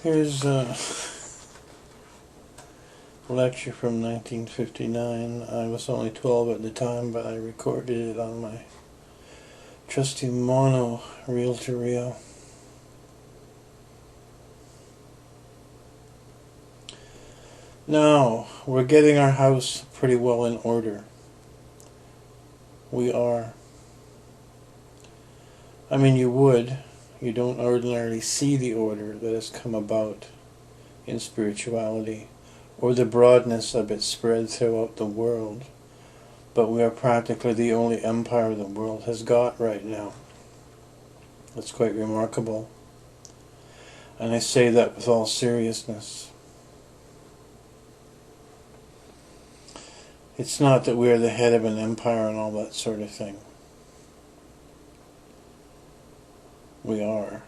Here's a lecture from 1959. I was only 12 at the time, but I recorded it on my trusty mono reel-to-reel. Now, we're getting our house pretty well in order. We are. I mean, you don't ordinarily see the order that has come about in spirituality, or the broadness of it spread throughout the world, but we are practically the only empire the world has got right now. That's quite remarkable, and I say that with all seriousness. It's not that we are the head of an empire and all that sort of thing. We are.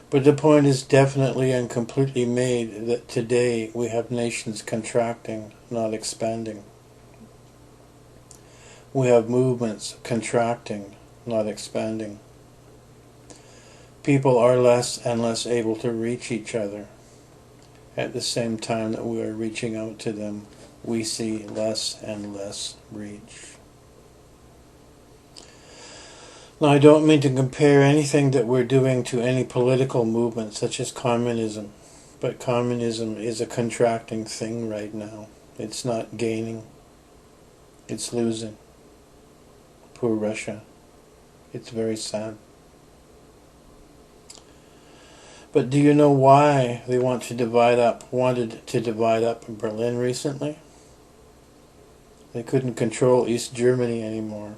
But the point is definitely and completely made that today we have nations contracting, not expanding. We have movements contracting, not expanding. People are less and less able to reach each other. At the same time that we are reaching out to them, we see less and less reach. Now, I don't mean to compare anything that we're doing to any political movement such as communism, but communism is a contracting thing right now. It's not gaining, it's losing. Poor Russia. It's very sad. But do you know why they wanted to divide up Berlin recently? They couldn't control East Germany anymore.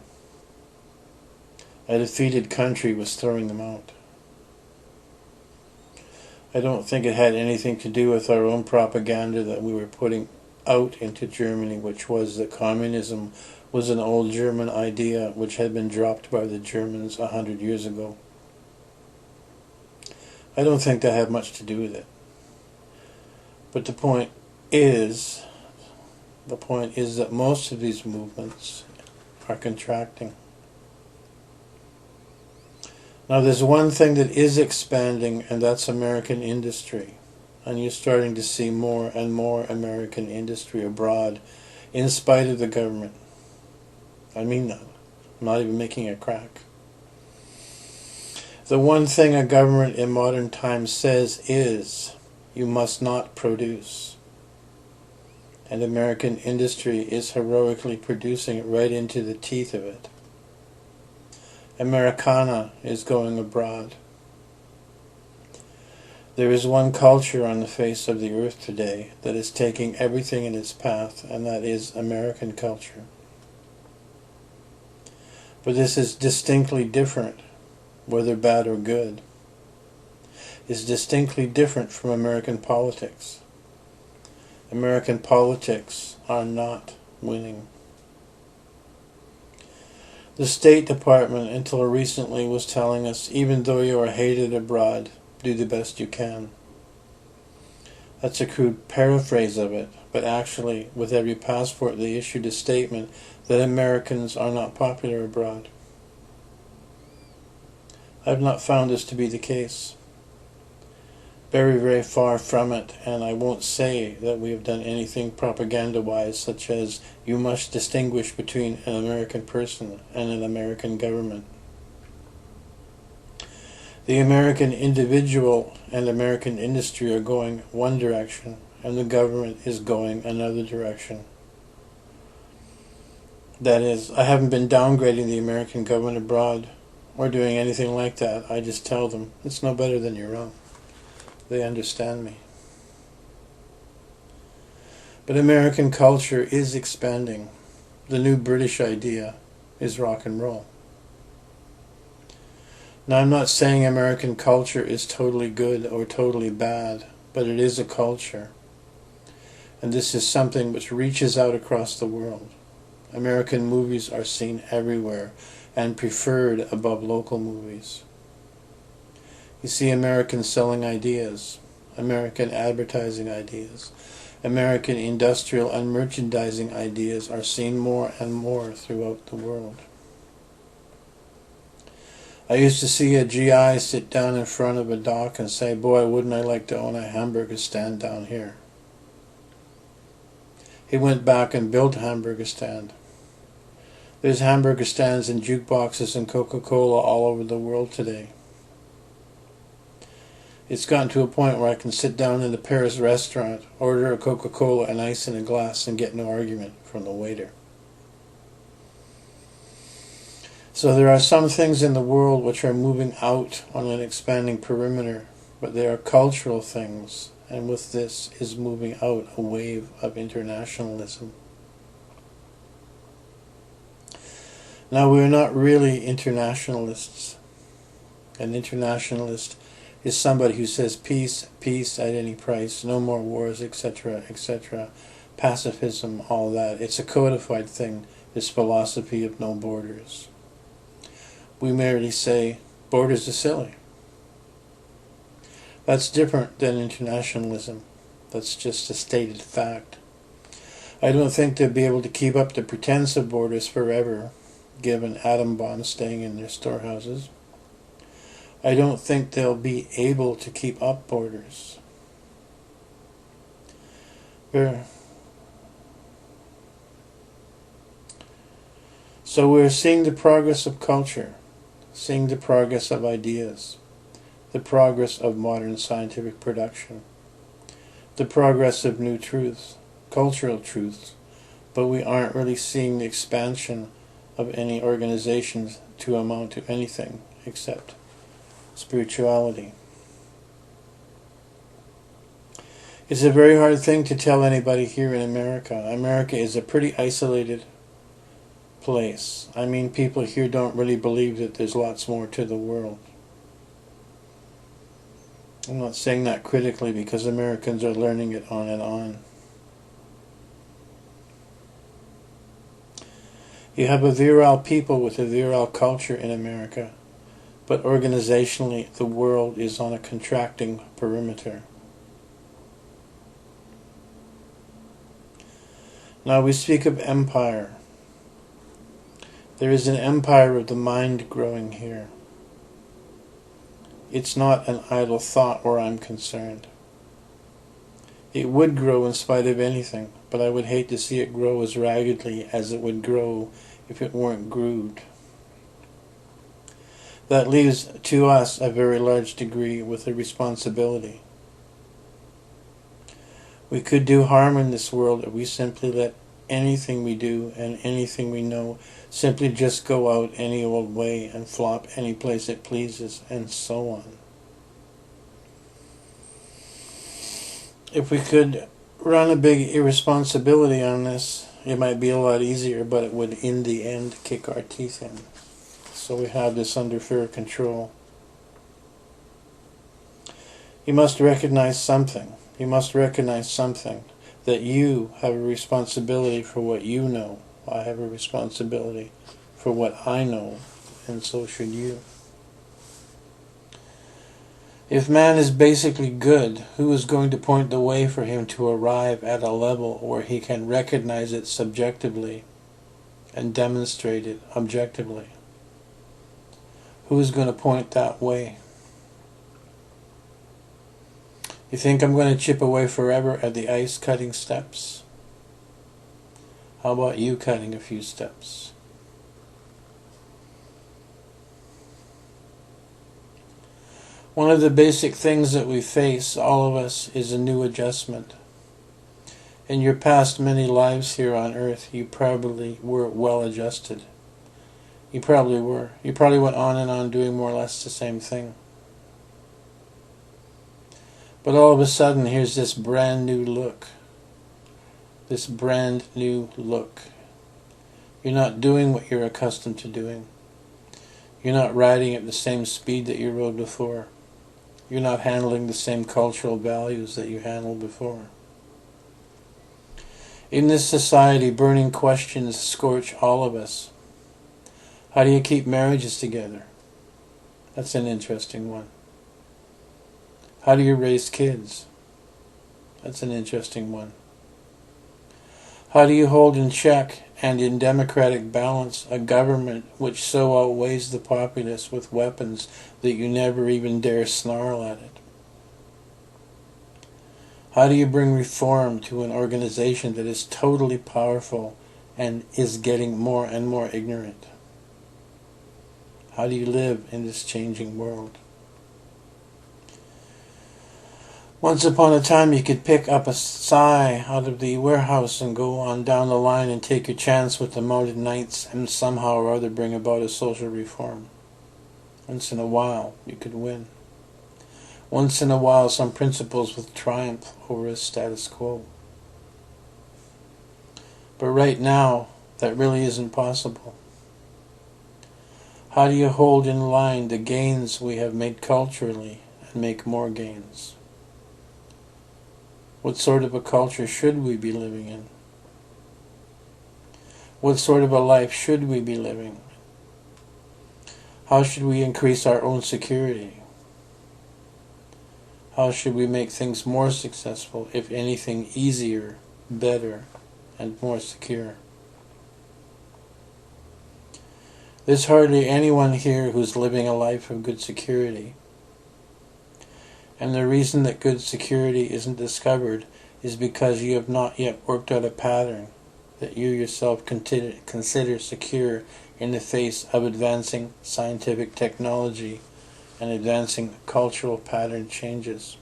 A defeated country was throwing them out. I don't think it had anything to do with our own propaganda that we were putting out into Germany, which was that communism was an old German idea which had been dropped by the Germans 100 years ago. I don't think that had much to do with it. But the point is that most of these movements are contracting. Now there's one thing that is expanding, and that's American industry. And you're starting to see more and more American industry abroad, in spite of the government. I mean that. I'm not even making a crack. The one thing a government in modern times says is, you must not produce. And American industry is heroically producing it right into the teeth of it. Americana is going abroad. There is one culture on the face of the earth today that is taking everything in its path, and that is American culture. But this is distinctly different, whether bad or good, is distinctly different from American politics. American politics are not winning. The State Department, until recently, was telling us, even though you are hated abroad, do the best you can. That's a crude paraphrase of it, but actually, with every passport they issued a statement that Americans are not popular abroad. I've not found this to be the case. Very, very far from it, and I won't say that we have done anything propaganda-wise, such as you must distinguish between an American person and an American government. The American individual and American industry are going one direction, and the government is going another direction. That is, I haven't been downgrading the American government abroad, or doing anything like that. I just tell them, it's no better than your own. They understand me. But American culture is expanding. The new British idea is rock and roll. Now, I'm not saying American culture is totally good or totally bad, but it is a culture. And this is something which reaches out across the world. American movies are seen everywhere and preferred above local movies. You see Americans selling ideas, American advertising ideas, American industrial and merchandising ideas are seen more and more throughout the world. I used to see a GI sit down in front of a dock and say, "Boy, wouldn't I like to own a hamburger stand down here." He went back and built a hamburger stand. There's hamburger stands and jukeboxes and Coca-Cola all over the world today. It's gotten to a point where I can sit down in a Paris restaurant, order a Coca-Cola and ice in a glass, and get no argument from the waiter. So there are some things in the world which are moving out on an expanding perimeter, but they are cultural things, and with this is moving out a wave of internationalism. Now, we're not really internationalists. An internationalist is somebody who says peace, peace at any price, no more wars, etc., etc., pacifism, all that. It's a codified thing, this philosophy of no borders. We merely say, borders are silly. That's different than internationalism. That's just a stated fact. I don't think they'll be able to keep up the pretense of borders forever, given atom bombs staying in their storehouses. I don't think they'll be able to keep up borders. So we're seeing the progress of culture, seeing the progress of ideas, the progress of modern scientific production, the progress of new truths, cultural truths, but we aren't really seeing the expansion of any organizations to amount to anything except spirituality. It's a very hard thing to tell anybody here in America. America is a pretty isolated place. I mean, people here don't really believe that there's lots more to the world. I'm not saying that critically because Americans are learning it on and on. You have a virile people with a virile culture in America, but organizationally the world is on a contracting perimeter. Now we speak of empire. There is an empire of the mind growing here. It's not an idle thought where I'm concerned. It would grow in spite of anything, but I would hate to see it grow as raggedly as it would grow if it weren't groomed. That leaves to us a very large degree with a responsibility. We could do harm in this world if we simply let anything we do and anything we know simply just go out any old way and flop any place it pleases, and so on. If we could run a big irresponsibility on this, it might be a lot easier, but it would in the end kick our teeth in. So we have this under fair control. You must recognize something. You must recognize something. That you have a responsibility for what you know. I have a responsibility for what I know, and so should you. If man is basically good, who is going to point the way for him to arrive at a level where he can recognize it subjectively and demonstrate it objectively? Who is going to point that way? You think I'm going to chip away forever at the ice cutting steps? How about you cutting a few steps? One of the basic things that we face, all of us, is a new adjustment. In your past many lives here on earth, you probably were well adjusted. You probably were. You probably went on and on doing more or less the same thing. But all of a sudden, here's this brand new look. This brand new look. You're not doing what you're accustomed to doing. You're not riding at the same speed that you rode before. You're not handling the same cultural values that you handled before. In this society, burning questions scorch all of us. How do you keep marriages together? That's an interesting one. How do you raise kids? That's an interesting one. How do you hold in check and in democratic balance, a government which so outweighs the populace with weapons that you never even dare snarl at it? How do you bring reform to an organization that is totally powerful and is getting more and more ignorant? How do you live in this changing world? Once upon a time you could pick up a sigh out of the warehouse and go on down the line and take your chance with the mounted knights and somehow or other bring about a social reform. Once in a while you could win. Once in a while some principles would triumph over a status quo. But right now that really isn't possible. How do you hold in line the gains we have made culturally and make more gains? What sort of a culture should we be living in? What sort of a life should we be living? How should we increase our own security? How should we make things more successful, if anything easier, better, and more secure? There's hardly anyone here who's living a life of good security. And the reason that good security isn't discovered is because you have not yet worked out a pattern that you yourself consider secure in the face of advancing scientific technology and advancing cultural pattern changes.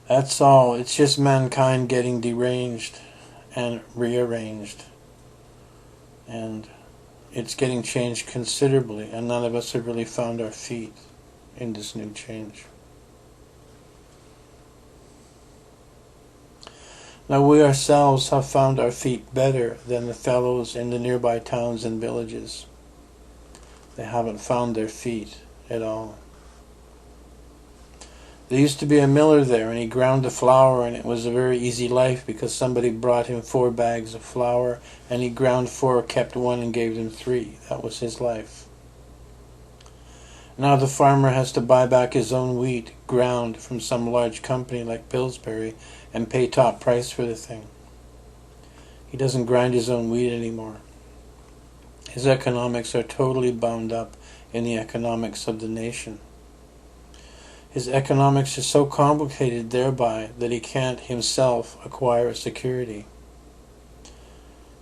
That's all. It's just mankind getting deranged and rearranged. And it's getting changed considerably, and none of us have really found our feet in this new change. Now we ourselves have found our feet better than the fellows in the nearby towns and villages. They haven't found their feet at all. There used to be a miller there, and he ground the flour, and it was a very easy life because somebody brought him 4 bags of flour, and he ground 4, kept 1, and gave them 3. That was his life. Now the farmer has to buy back his own wheat, ground from some large company like Pillsbury, and pay top price for the thing. He doesn't grind his own wheat anymore. His economics are totally bound up in the economics of the nation. His economics is so complicated thereby that he can't himself acquire a security.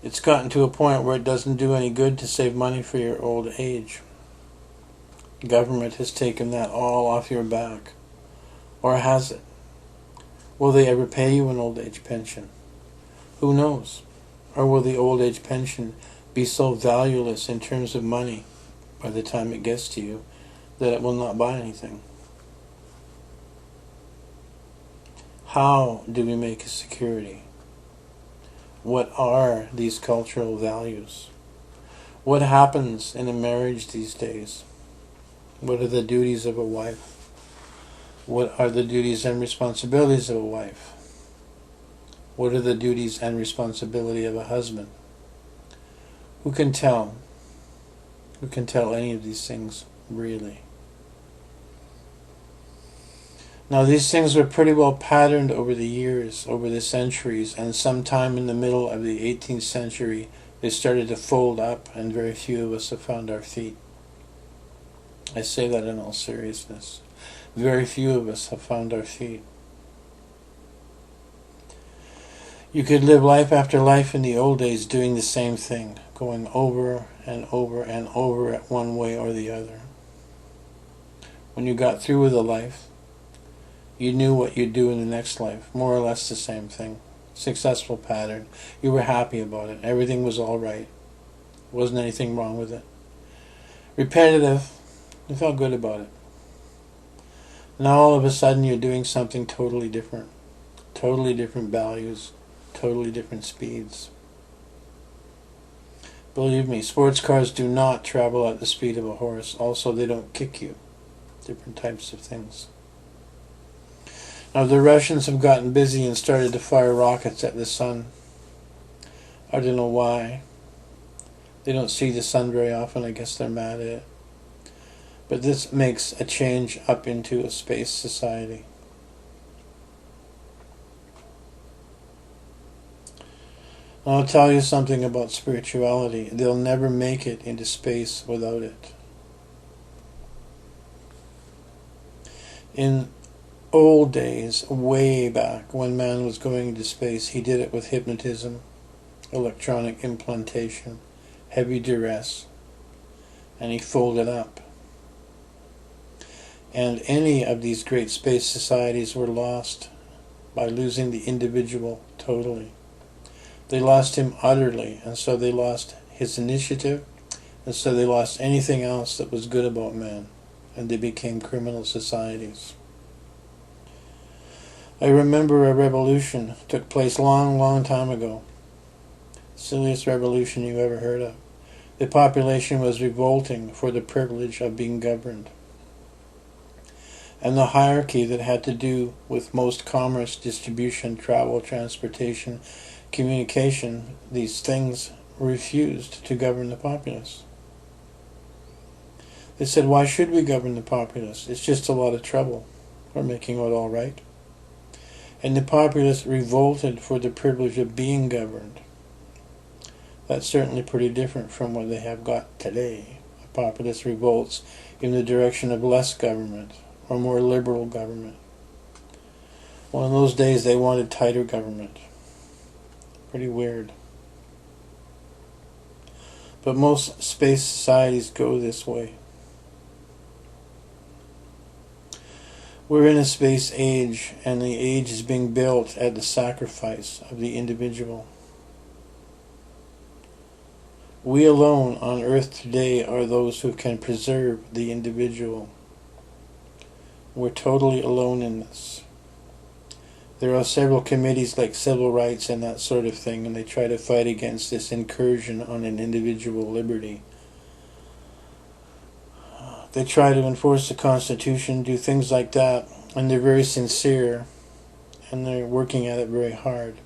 It's gotten to a point where it doesn't do any good to save money for your old age. The government has taken that all off your back. Or has it? Will they ever pay you an old age pension? Who knows? Or will the old age pension be so valueless in terms of money by the time it gets to you that it will not buy anything? How do we make a security? What are these cultural values? What happens in a marriage these days? What are the duties of a wife? What are the duties and responsibilities of a wife? What are the duties and responsibility of a husband? Who can tell? Who can tell any of these things, really? Now these things were pretty well patterned over the years, over the centuries, and sometime in the middle of the 18th century they started to fold up, and very few of us have found our feet. I say that in all seriousness. Very few of us have found our feet. You could live life after life in the old days doing the same thing, going over and over and over it one way or the other. When you got through with a life, you knew what you'd do in the next life, more or less the same thing. Successful pattern. You were happy about it. Everything was all right. Wasn't anything wrong with it. Repetitive. You felt good about it. Now all of a sudden you're doing something totally different. Totally different values. Totally different speeds. Believe me, sports cars do not travel at the speed of a horse. Also, they don't kick you. Different types of things. Now the Russians have gotten busy and started to fire rockets at the sun. I don't know why. They don't see the sun very often. I guess they're mad at it. But this makes a change up into a space society. I'll tell you something about spirituality. They'll never make it into space without it. In old days, way back, when man was going into space, he did it with hypnotism, electronic implantation, heavy duress, and he folded up. And any of these great space societies were lost by losing the individual totally. They lost him utterly, and so they lost his initiative, and so they lost anything else that was good about man, and they became criminal societies. I remember a revolution took place long time ago. Silliest revolution you ever heard of. The population was revolting for the privilege of being governed. And the hierarchy that had to do with most commerce, distribution, travel, transportation, communication, these things refused to govern the populace. They said, why should we govern the populace? It's just a lot of trouble. We're making it all right. And the populace revolted for the privilege of being governed. That's certainly pretty different from what they have got today. The populace revolts in the direction of less government, or more liberal government. Well, in those days they wanted tighter government. Pretty weird. But most space societies go this way. We're in a space age, and the age is being built at the sacrifice of the individual. We alone on Earth today are those who can preserve the individual. We're totally alone in this. There are several committees like civil rights and that sort of thing, and they try to fight against this incursion on an individual liberty. They try to enforce the Constitution, do things like that, and they're very sincere, and they're working at it very hard.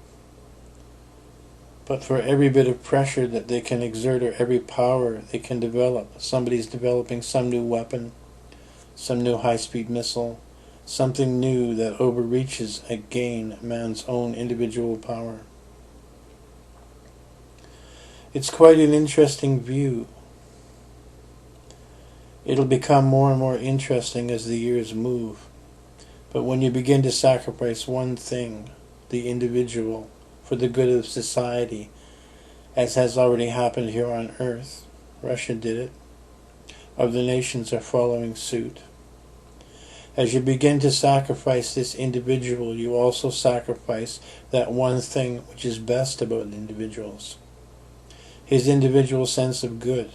But for every bit of pressure that they can exert, or every power they can develop, somebody's developing some new weapon, some new high-speed missile, something new that overreaches again man's own individual power. It's quite an interesting view. It'll become more and more interesting as the years move. But when you begin to sacrifice one thing, the individual, for the good of society, as has already happened here on Earth, Russia did it, other nations are following suit. As you begin to sacrifice this individual, you also sacrifice that one thing which is best about individuals. His individual sense of good.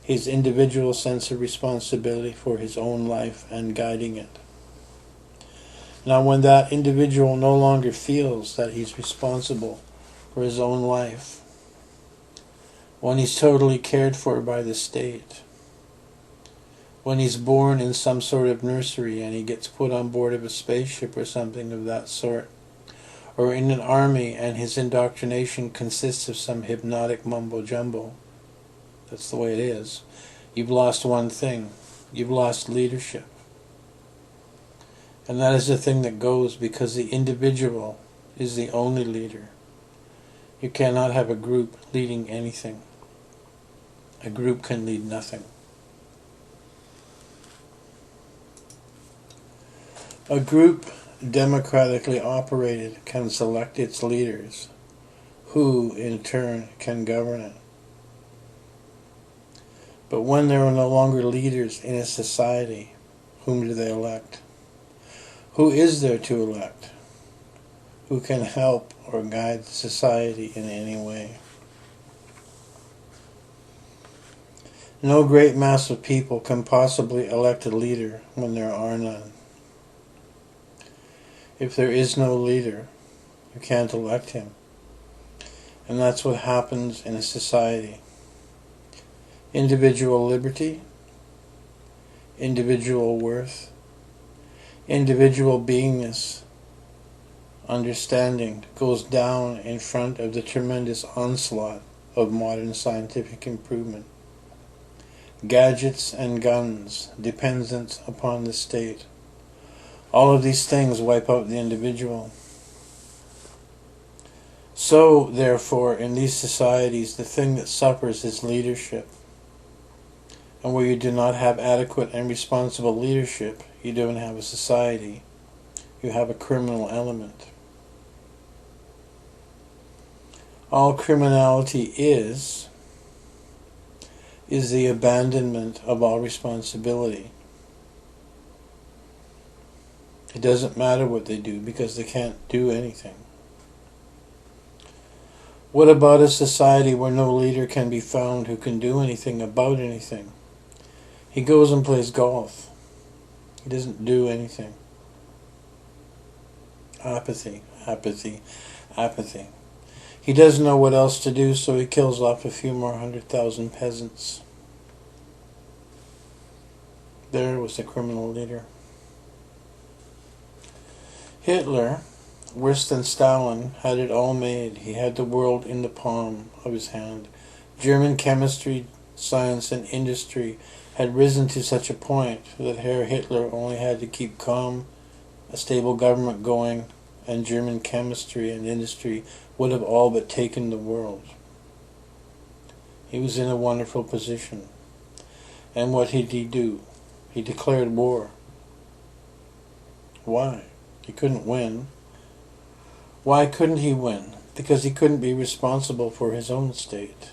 His individual sense of responsibility for his own life and guiding it. Now when that individual no longer feels that he's responsible for his own life, when he's totally cared for by the state, when he's born in some sort of nursery and he gets put on board of a spaceship or something of that sort, or in an army and his indoctrination consists of some hypnotic mumbo-jumbo, that's the way it is. You've lost one thing. You've lost leadership. And that is the thing that goes, because the individual is the only leader. You cannot have a group leading anything. A group can lead nothing. A group democratically operated can select its leaders, who in turn can govern it. But when there are no longer leaders in a society, whom do they elect? Who is there to elect? Who can help or guide society in any way? No great mass of people can possibly elect a leader when there are none. If there is no leader, you can't elect him. And that's what happens in a society. Individual liberty, individual worth, individual beingness, understanding goes down in front of the tremendous onslaught of modern scientific improvement. Gadgets and guns, dependence upon the state. All of these things wipe out the individual. So, therefore, in these societies, the thing that suffers is leadership. And where you do not have adequate and responsible leadership, you don't have a society. You have a criminal element. All criminality is the abandonment of all responsibility. It doesn't matter what they do because they can't do anything. What about a society where no leader can be found who can do anything about anything? He goes and plays golf. He doesn't do anything. Apathy, apathy, apathy. He doesn't know what else to do, so he kills off a few more 100,000 peasants. There was a criminal leader. Hitler, worse than Stalin, had it all made. He had the world in the palm of his hand. German chemistry, science, and industry had risen to such a point that Herr Hitler only had to keep calm, a stable government going, and German chemistry and industry would have all but taken the world. He was in a wonderful position. And what did he do? He declared war. Why? He couldn't win. Why couldn't he win? Because he couldn't be responsible for his own state.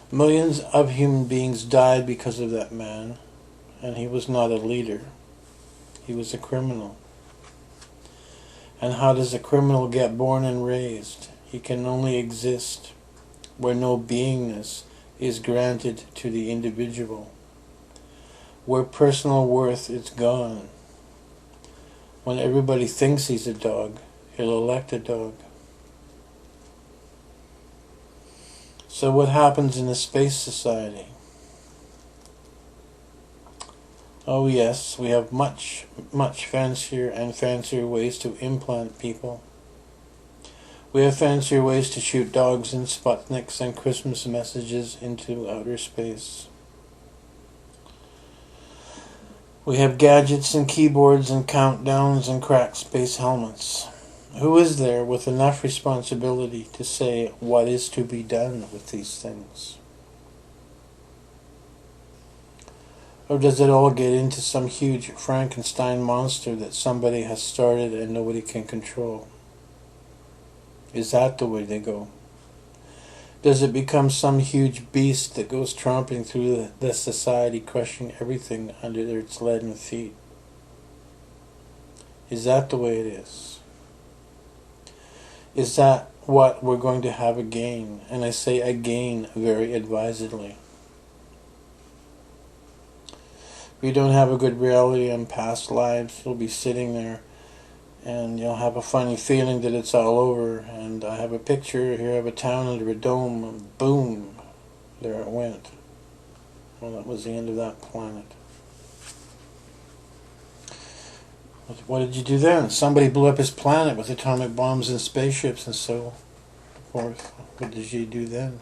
Millions of human beings died because of that man, and he was not a leader. He was a criminal. And how does a criminal get born and raised? He can only exist where no beingness is granted to the individual, where personal worth is gone. When everybody thinks he's a dog, he'll elect a dog. So what happens in a space society? Oh yes, we have much fancier and fancier ways to implant people. We have fancier ways to shoot dogs and Sputniks and Christmas messages into outer space. We have gadgets and keyboards and countdowns and cracked space helmets. Who is there with enough responsibility to say what is to be done with these things? Or does it all get into some huge Frankenstein monster that somebody has started and nobody can control? Is that the way they go? Does it become some huge beast that goes tromping through the society, crushing everything under its leaden feet? Is that the way it is? Is that what we're going to have again? And I say again very advisedly. If you don't have a good reality on past lives, you'll be sitting there and you'll have a funny feeling that it's all over. And I have a picture here of a town under a dome, and boom, there it went. Well, that was the end of that planet. What did you do then? Somebody blew up his planet with atomic bombs and spaceships and so forth. What did you do then?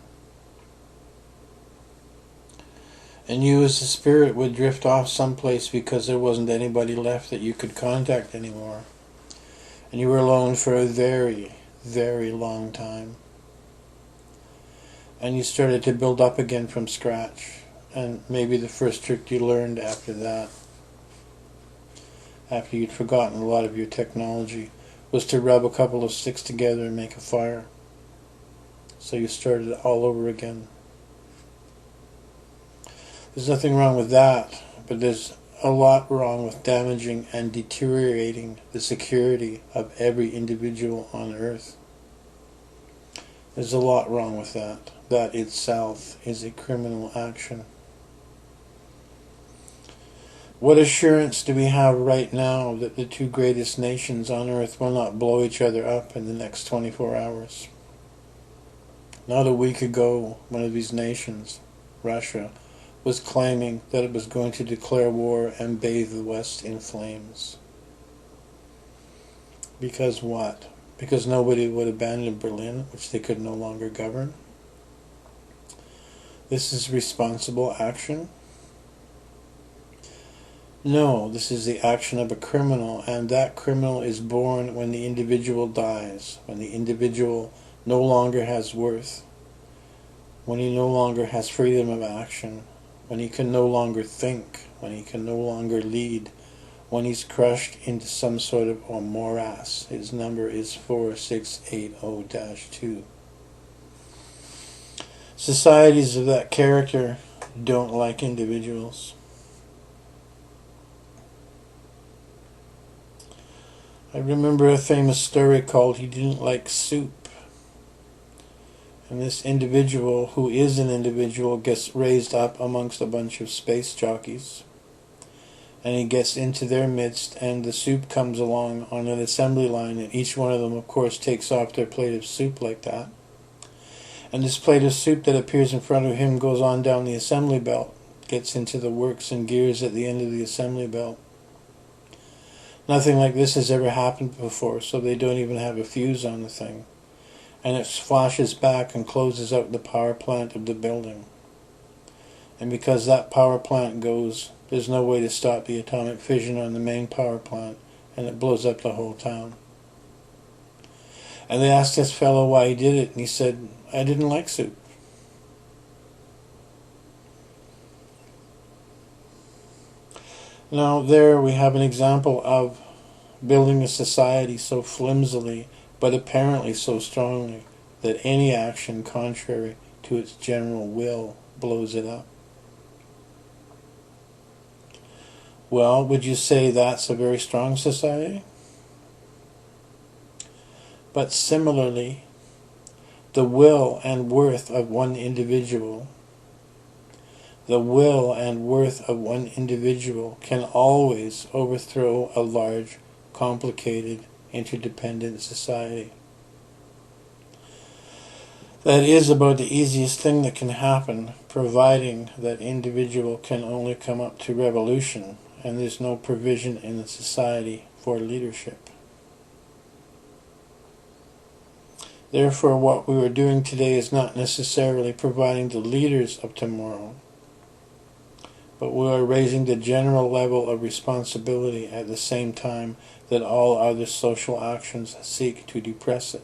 And you as a spirit would drift off someplace because there wasn't anybody left that you could contact anymore. And you were alone for a very, very long time. And you started to build up again from scratch. And maybe the first trick you learned after that, after you'd forgotten a lot of your technology, was to rub a couple of sticks together and make a fire. So you started all over again. There's nothing wrong with that, but there's a lot wrong with damaging and deteriorating the security of every individual on Earth. There's a lot wrong with that. That itself is a criminal action. What assurance do we have right now that the two greatest nations on Earth will not blow each other up in the next 24 hours? Not a week ago, one of these nations, Russia, was claiming that it was going to declare war and bathe the West in flames. Because what? Because nobody would abandon Berlin, which they could no longer govern? This is responsible action. No, this is the action of a criminal, and that criminal is born when the individual dies, when the individual no longer has worth, when he no longer has freedom of action, when he can no longer think, when he can no longer lead, when he's crushed into some sort of a morass. His number is 4680-2. Societies of that character don't like individuals. I remember a famous story called He Didn't Like Soup. And this individual, who is an individual, gets raised up amongst a bunch of space jockeys. And he gets into their midst, and the soup comes along on an assembly line, and each one of them, of course, takes off their plate of soup like that. And this plate of soup that appears in front of him goes on down the assembly belt, gets into the works and gears at the end of the assembly belt. Nothing like this has ever happened before, so they don't even have a fuse on the thing. And it flashes back and closes out the power plant of the building. And because that power plant goes, there's no way to stop the atomic fission on the main power plant, and it blows up the whole town. And they asked this fellow why he did it, and he said, I didn't like soup. Now there we have an example of building a society so flimsily, but apparently so strongly, that any action contrary to its general will blows it up. Well, would you say that's a very strong society? But similarly, the will and worth of one individual, can always overthrow a large, complicated, interdependent society. That is about the easiest thing that can happen, providing that individual can only come up to revolution, and there's no provision in the society for leadership. Therefore, what we are doing today is not necessarily providing the leaders of tomorrow, but we are raising the general level of responsibility at the same time that all other social actions seek to depress it.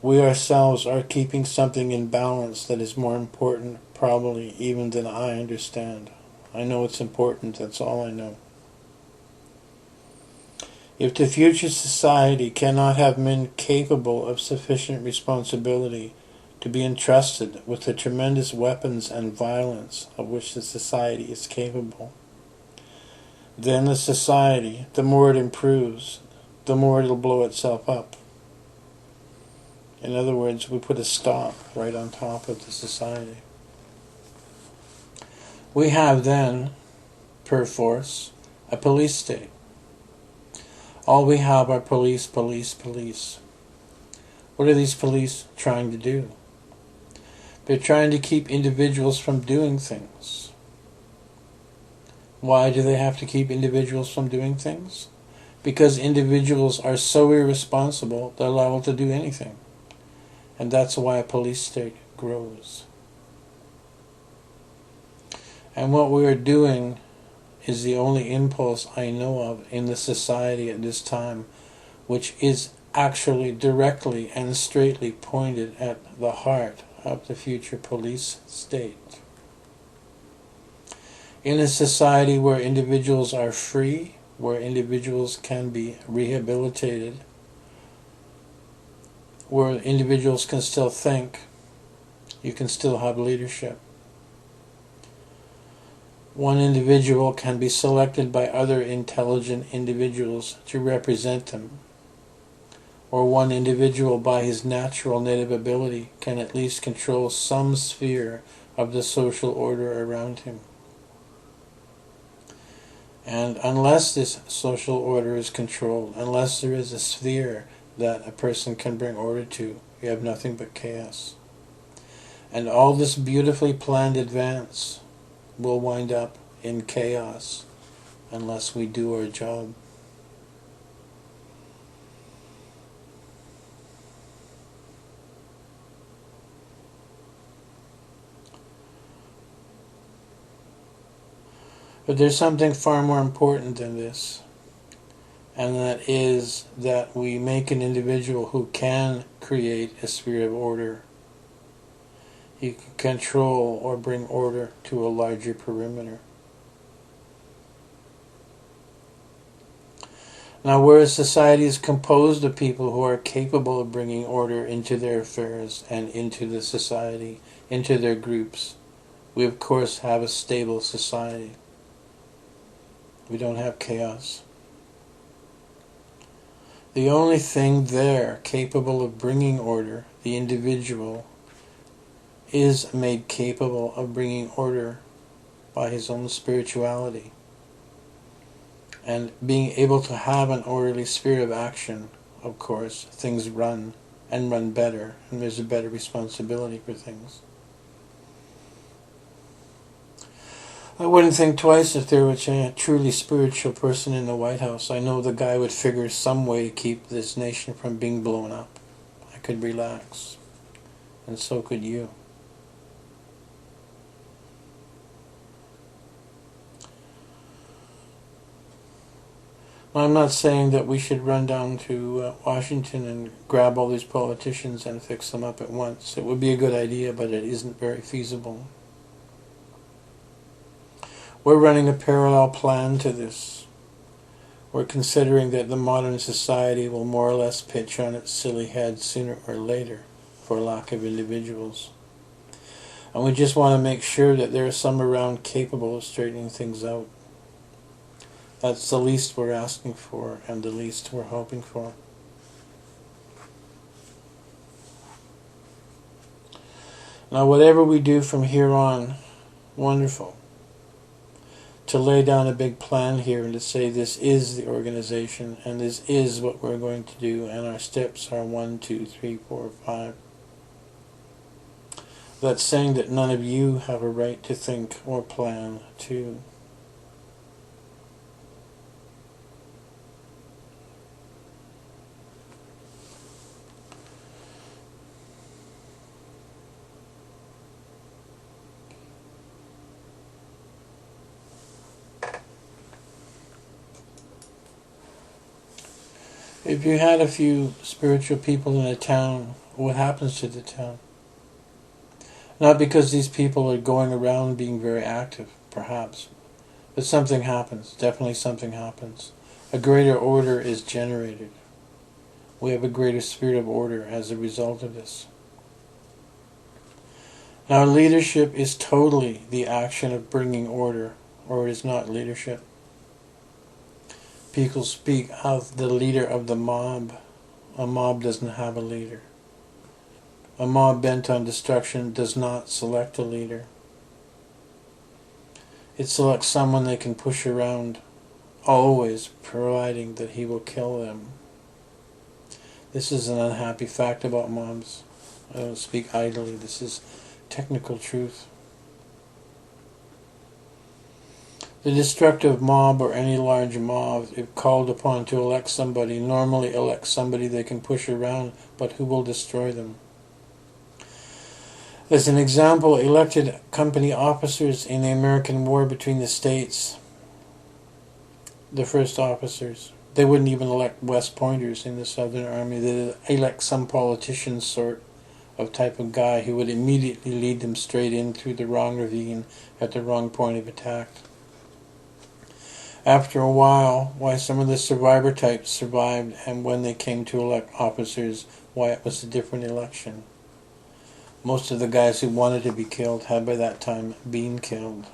We ourselves are keeping something in balance that is more important, probably, even than I understand. I know it's important, that's all I know. If the future society cannot have men capable of sufficient responsibility to be entrusted with the tremendous weapons and violence of which the society is capable, then the society, the more it improves, the more it'll blow itself up. In other words, we put a stop right on top of the society. We have then, perforce, a police state. All we have are police, police, police. What are these police trying to do? They're trying to keep individuals from doing things. Why do they have to keep individuals from doing things? Because individuals are so irresponsible, they're liable to do anything. And that's why a police state grows. And what we are doing is the only impulse I know of in the society at this time, which is actually directly and straightly pointed at the heart of the future police state. In a society where individuals are free, where individuals can be rehabilitated, where individuals can still think, you can still have leadership. One individual can be selected by other intelligent individuals to represent them, or one individual by his natural native ability can at least control some sphere of the social order around him. And unless this social order is controlled, unless there is a sphere that a person can bring order to, you have nothing but chaos. And all this beautifully planned advance will wind up in chaos unless we do our job. But there's something far more important than this, and that is that we make an individual who can create a spirit of order. He can control or bring order to a larger perimeter. Now, whereas society is composed of people who are capable of bringing order into their affairs and into the society, into their groups, we of course have a stable society. We don't have chaos. The only thing there capable of bringing order, the individual, is made capable of bringing order by his own spirituality. And being able to have an orderly spirit of action, of course, things run and run better, and there's a better responsibility for things. I wouldn't think twice if there was a truly spiritual person in the White House. I know the guy would figure some way to keep this nation from being blown up. I could relax, and so could you. I'm not saying that we should run down to Washington and grab all these politicians and fix them up at once. It would be a good idea, but it isn't very feasible. We're running a parallel plan to this. We're considering that the modern society will more or less pitch on its silly head sooner or later for lack of individuals. And we just want to make sure that there are some around capable of straightening things out. That's the least we're asking for, and the least we're hoping for. Now, whatever we do from here on, wonderful. To lay down a big plan here and to say this is the organization, and this is what we're going to do, and our steps are 1, 2, 3, 4, 5. That's saying that none of you have a right to think or plan too. If you had a few spiritual people in a town, what happens to the town? Not because these people are going around being very active, perhaps, but something happens. Definitely something happens. A greater order is generated. We have a greater spirit of order as a result of this. Now, leadership is totally the action of bringing order, or it is not leadership. People speak of the leader of the mob. A mob doesn't have a leader. A mob bent on destruction does not select a leader. It selects someone they can push around, always providing that he will kill them. This is an unhappy fact about mobs. I don't speak idly. This is technical truth. The destructive mob, or any large mob, if called upon to elect somebody, normally elects somebody they can push around, but who will destroy them. As an example, elected company officers in the American War between the states, the first officers, they wouldn't even elect West Pointers in the Southern Army. They'd elect some politician sort of type of guy who would immediately lead them straight in through the wrong ravine at the wrong point of attack. After a while, why some of the survivor types survived, and when they came to elect officers, why it was a different election. Most of the guys who wanted to be killed had by that time been killed.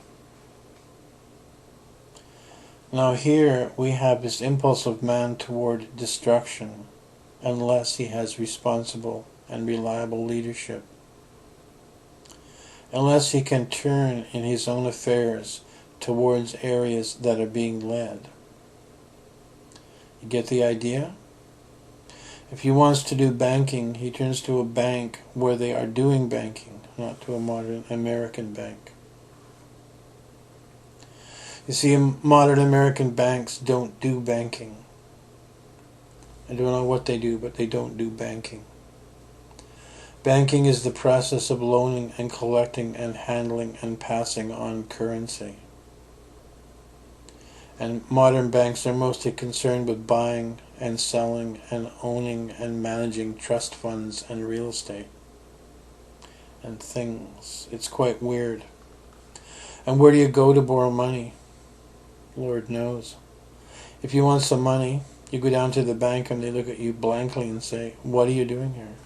Now here we have this impulse of man toward destruction, unless he has responsible and reliable leadership. Unless he can turn in his own affairs towards areas that are being led. You get the idea? If he wants to do banking, he turns to a bank where they are doing banking, not to a modern American bank. You see, modern American banks don't do banking. I don't know what they do, but they don't do banking. Banking is the process of loaning and collecting and handling and passing on currency. And modern banks are mostly concerned with buying and selling and owning and managing trust funds and real estate and things. It's quite weird. And where do you go to borrow money? Lord knows. If you want some money, you go down to the bank and they look at you blankly and say, "What are you doing here?"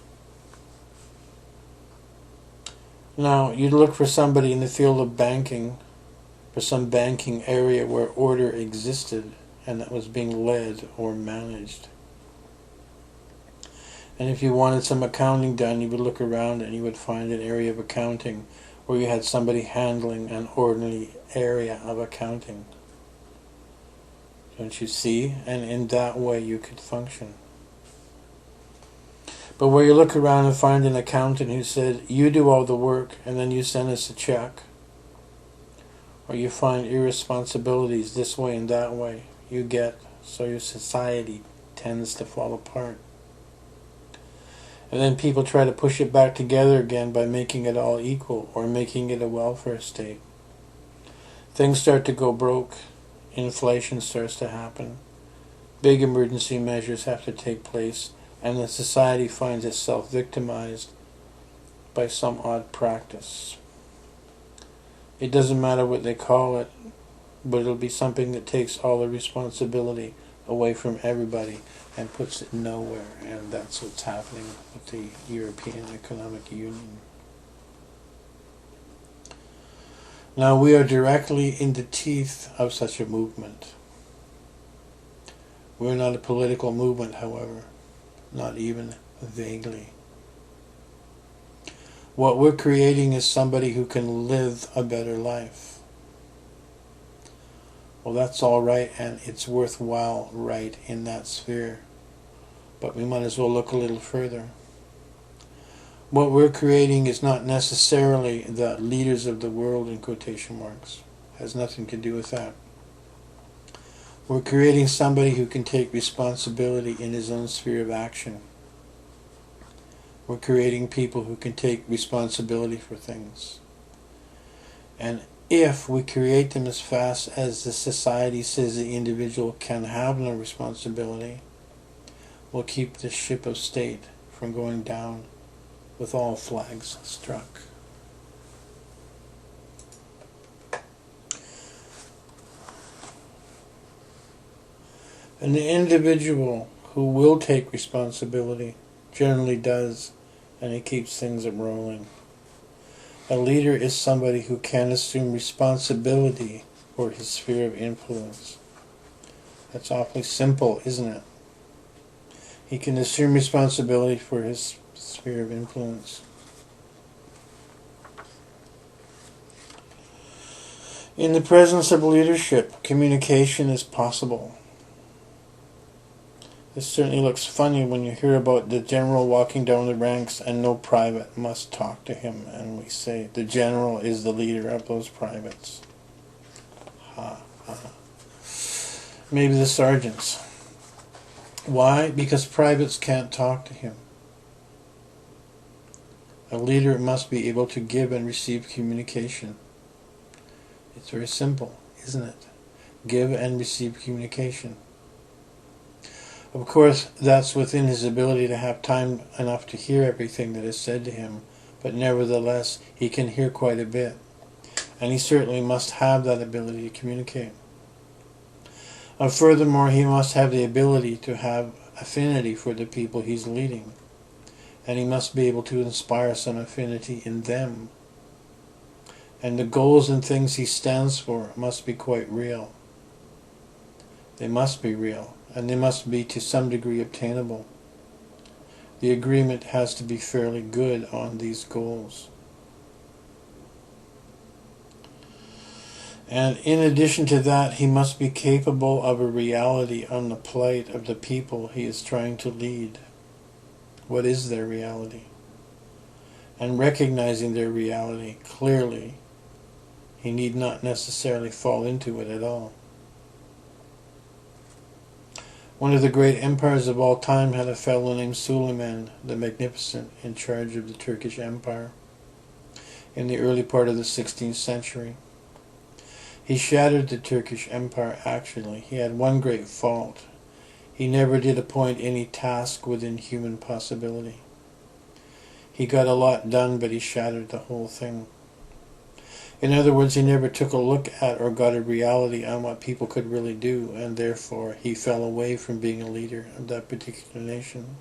Now, you'd look for somebody in the field of banking, for some banking area where order existed and that was being led or managed. And if you wanted some accounting done, you would look around and you would find an area of accounting where you had somebody handling an orderly area of accounting. Don't you see? And in that way you could function. But where you look around and find an accountant who said, "You do all the work and then you send us a check," or you find irresponsibilities this way and that way, so your society tends to fall apart. And then people try to push it back together again by making it all equal or making it a welfare state. Things start to go broke. Inflation starts to happen. Big emergency measures have to take place, and the society finds itself victimized by some odd practice. It doesn't matter what they call it, but it'll be something that takes all the responsibility away from everybody and puts it nowhere, and that's what's happening with the European Economic Union. Now we are directly in the teeth of such a movement. We're not a political movement, however, not even vaguely. What we're creating is somebody who can live a better life. Well, that's all right, and it's worthwhile right in that sphere. But we might as well look a little further. What we're creating is not necessarily the leaders of the world, in quotation marks. It has nothing to do with that. We're creating somebody who can take responsibility in his own sphere of action. We're creating people who can take responsibility for things. And if we create them as fast as the society says the individual can have no responsibility, we'll keep the ship of state from going down with all flags struck. And the individual who will take responsibility generally does, and he keeps things rolling. A leader is somebody who can assume responsibility for his sphere of influence. That's awfully simple, isn't it? He can assume responsibility for his sphere of influence. In the presence of leadership, communication is possible. This certainly looks funny when you hear about the general walking down the ranks and no private must talk to him, and we say the general is the leader of those privates. Ha, ha. Maybe the sergeants. Why? Because privates can't talk to him. A leader must be able to give and receive communication. It's very simple, isn't it? Give and receive communication. Of course, that's within his ability to have time enough to hear everything that is said to him, but nevertheless, he can hear quite a bit. And he certainly must have that ability to communicate. And furthermore, he must have the ability to have affinity for the people he's leading. And he must be able to inspire some affinity in them. And the goals and things he stands for must be quite real. They must be real. And they must be to some degree obtainable. The agreement has to be fairly good on these goals. And in addition to that, he must be capable of a reality on the plight of the people he is trying to lead. What is their reality? And recognizing their reality clearly, he need not necessarily fall into it at all. One of the great empires of all time had a fellow named Suleiman the Magnificent in charge of the Turkish Empire in the early part of the 16th century. He shattered the Turkish Empire, actually. He had one great fault. He never did appoint any task within human possibility. He got a lot done, but he shattered the whole thing. In other words, he never took a look at or got a reality on what people could really do, and therefore he fell away from being a leader of that particular nation.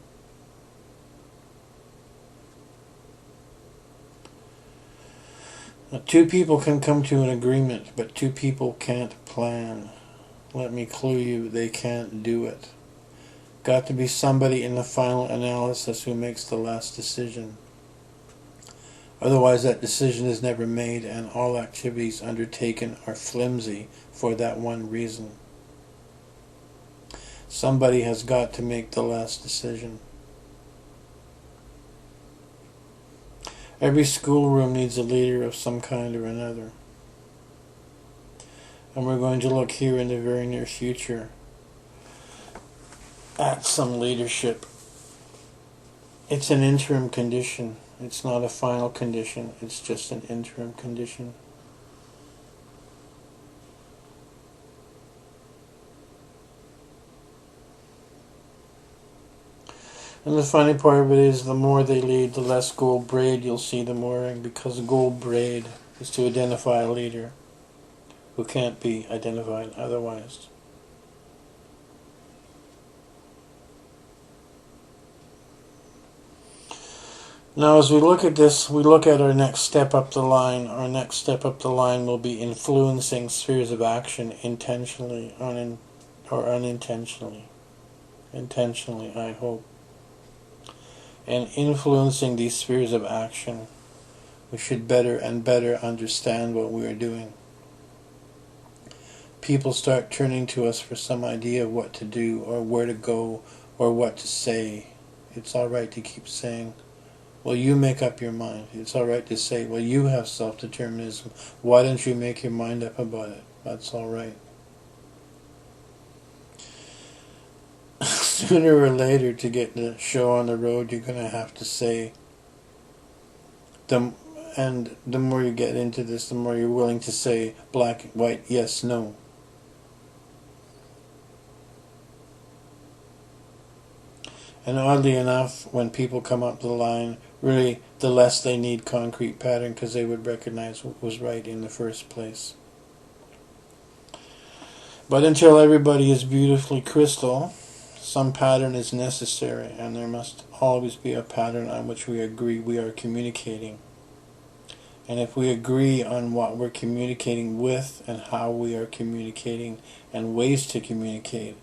Now, two people can come to an agreement, but two people can't plan. Let me clue you, they can't do it. Got to be somebody in the final analysis who makes the last decision. Otherwise that decision is never made, and all activities undertaken are flimsy for that one reason. Somebody has got to make the last decision. Every schoolroom needs a leader of some kind or another. And we're going to look here in the very near future at some leadership. It's an interim condition. It's not a final condition. It's just an interim condition. And the funny part of it is, the more they lead, the less gold braid you'll see them wearing, because gold braid is to identify a leader who can't be identified otherwise. Now as we look at this, we look at our next step up the line. Our next step up the line will be influencing spheres of action intentionally or unintentionally. Intentionally, I hope. And influencing these spheres of action, we should better and better understand what we are doing. People start turning to us for some idea of what to do, or where to go, or what to say. It's alright to keep saying, well, you make up your mind. It's alright to say, well, you have self-determinism. Why don't you make your mind up about it? That's alright. Sooner or later, to get the show on the road, you're going to have to say, and the more you get into this, the more you're willing to say black, white, yes, no. And oddly enough, when people come up the line, really the less they need concrete pattern, because they would recognize what was right in the first place. But until everybody is beautifully crystal, some pattern is necessary, and there must always be a pattern on which we agree we are communicating. And if we agree on what we're communicating with, and how we are communicating, and ways to communicate,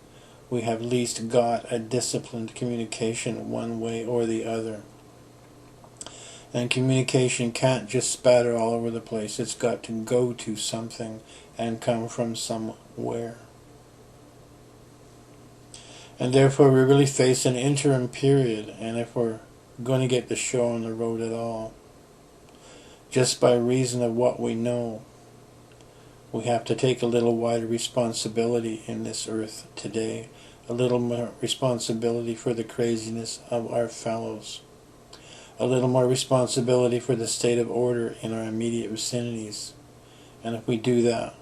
we have at least got a disciplined communication one way or the other. And communication can't just spatter all over the place. It's got to go to something and come from somewhere. And therefore we really face an interim period, and if we're going to get the show on the road at all, just by reason of what we know, we have to take a little wider responsibility in this earth today, a little more responsibility for the craziness of our fellows, a little more responsibility for the state of order in our immediate vicinities. And if we do that,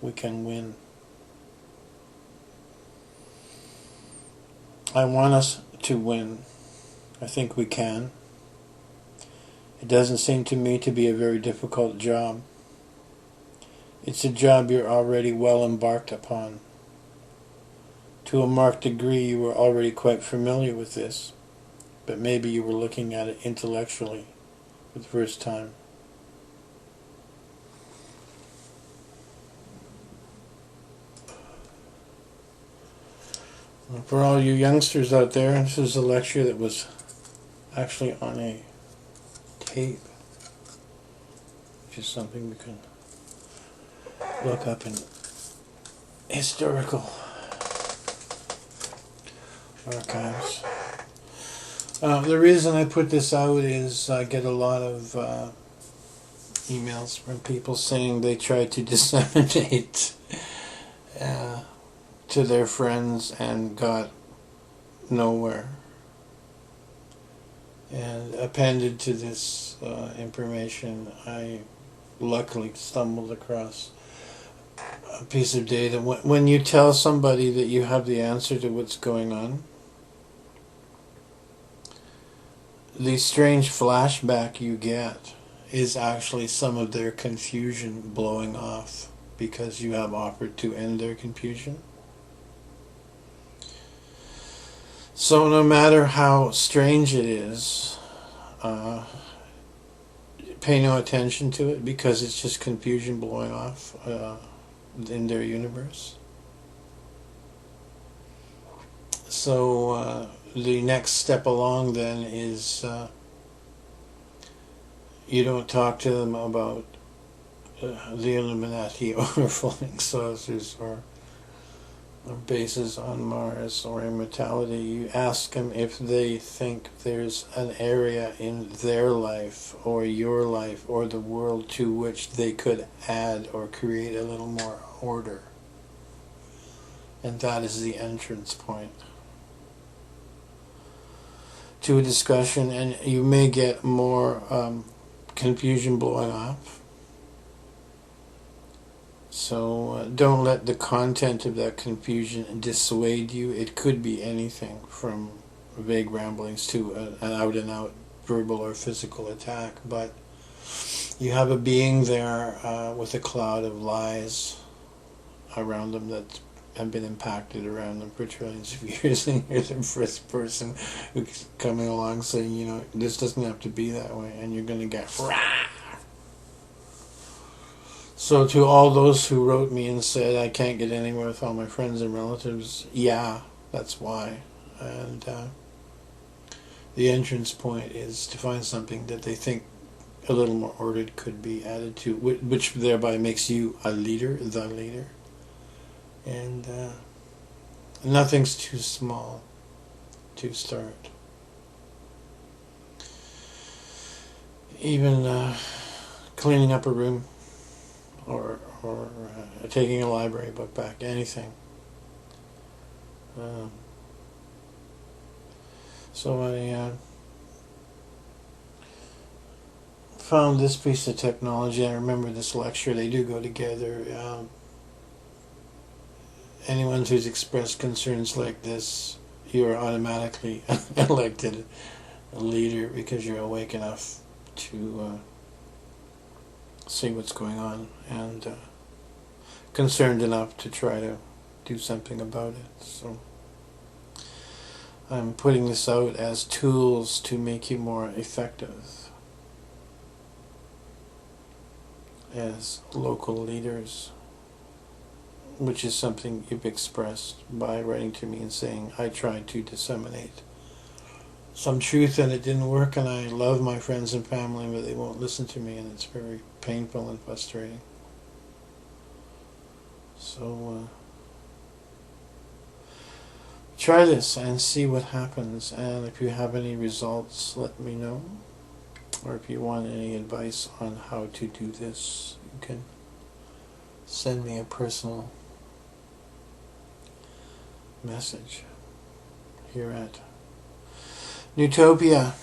we can win. I want us to win. I think we can. It doesn't seem to me to be a very difficult job. It's a job you're already well embarked upon. To a marked degree, you were already quite familiar with this, but maybe you were looking at it intellectually for the first time. For all you youngsters out there, this is a lecture that was actually on a tape, which is something we can look up in historical archives. The reason I put this out is I get a lot of emails from people saying they tried to disseminate to their friends and got nowhere. And appended to this information, I luckily stumbled across a piece of data. When you tell somebody that you have the answer to what's going on, the strange flashback you get is actually some of their confusion blowing off because you have offered to end their confusion. So no matter how strange it is, pay no attention to it because it's just confusion blowing off in their universe. So the next step along then is you don't talk to them about the Illuminati or flying saucers or bases on Mars or immortality. You ask them if they think there's an area in their life or your life or the world to which they could add or create a little more order. And that is the entrance point to a discussion, and you may get more confusion blowing off. So don't let the content of that confusion dissuade you. It could be anything from vague ramblings to an out-and-out verbal or physical attack, but you have a being there with a cloud of lies around them that have been impacted around them for trillions of years, and you're the first person who's coming along saying, you know, this doesn't have to be that way, and you're going to get rah! So to all those who wrote me and said I can't get anywhere with all my friends and relatives, yeah, that's why. And the entrance point is to find something that they think a little more ordered could be added to, which thereby makes you a leader, the leader. And nothing's too small to start. Even cleaning up a room or taking a library book back, anything. So I found this piece of technology. I remember this lecture. They do go together. Anyone who's expressed concerns like this, you are automatically elected a leader because you're awake enough to see what's going on and concerned enough to try to do something about it. So I'm putting this out as tools to make you more effective as local leaders, which is something you've expressed by writing to me and saying, I tried to disseminate some truth and it didn't work, and I love my friends and family, but they won't listen to me, and it's very painful and frustrating. So try this and see what happens, and if you have any results, let me know, or if you want any advice on how to do this, you can send me a personal message here at Newtopia.